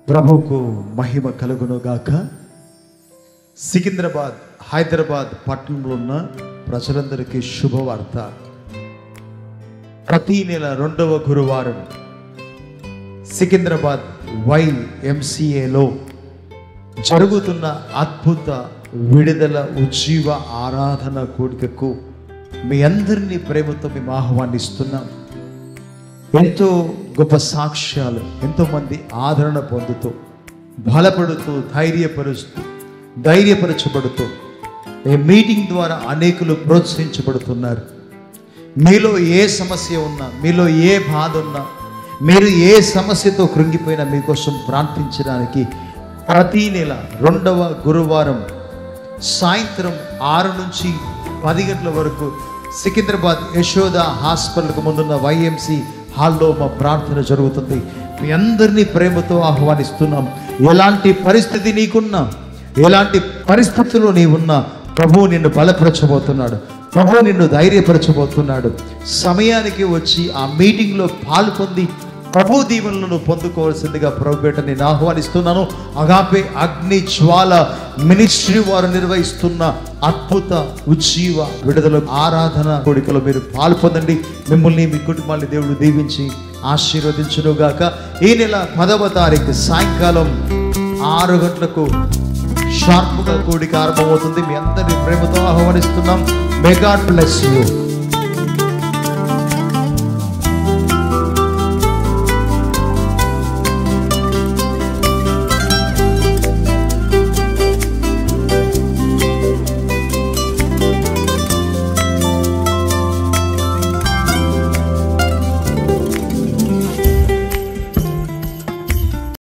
ప్రభువుకు మహిమ కలుగునుగాక. సికింద్రాబాద్, హైదరాబాద్ పట్టణంలో ఉన్న ప్రజలందరికీ శుభవార్త. ప్రతి నెల 2వ గురువారం సికింద్రాబాద్ YMCAలో జరుగుతున్న అద్భుత విడుదల ఉజ్జీవ ఆరాధన కూడికకు మీ అందరినీ ప్రేమతో మేము ఆహ్వానిస్తున్నాం. ఎంతో గొప్ప సాక్ష్యాలు, ఎంతోమంది ఆదరణ పొందుతూ, బలపడుతూ, ధైర్యపరచబడుతూ ఈ మీటింగ్ ద్వారా అనేకులు ప్రోత్సహించబడుతున్నారు. మీలో ఏ సమస్య ఉన్నా, మీలో ఏ బాధ ఉన్నా, మీరు ఏ సమస్యతో కృంగిపోయినా మీకోసం ప్రార్థించడానికి ప్రతి నెల 2వ గురువారం సాయంత్రం 6 నుంచి 10 గంటల వరకు సికింద్రాబాద్ యశోద హాస్పిటల్కు ముందున్న YMC హాల్లో మా ప్రార్థన జరుగుతుంది. మీ అందరినీ ప్రేమతో ఆహ్వానిస్తున్నాం. ఎలాంటి పరిస్థితి నీకున్నా, ఎలాంటి పరిస్థితుల్లో నీవున్నా, ప్రభువు నిన్ను బలపరచబోతున్నాడు, ప్రభువు నిన్ను ధైర్యపరచబోతున్నాడు. సమయానికి వచ్చి ఆ మీటింగ్లో పాల్పొంది ప్రభు దీవెనలను పొందుకోవాల్సిందిగా ప్రభుపేట నేను ఆహ్వానిస్తున్నాను. అగాపే అగ్ని జ్వాల మినిస్ట్రీ వారు నిర్వహిస్తున్న అద్భుత ఉజ్జీవ విడుదల ఆరాధన కోడికలో మీరు పాల్పొందండి. మిమ్మల్ని, మీ కుటుంబాన్ని దేవుడు దీవించి ఆశీర్వదించునుగాక. ఈ నెల 10వ తారీఖు సాయంకాలం 6 గంటలకు షార్ప్గా కూడిక ఆరంభమవుతుంది. మీ అందరినీ ప్రేమతో ఆహ్వానిస్తున్నాం. May God bless you.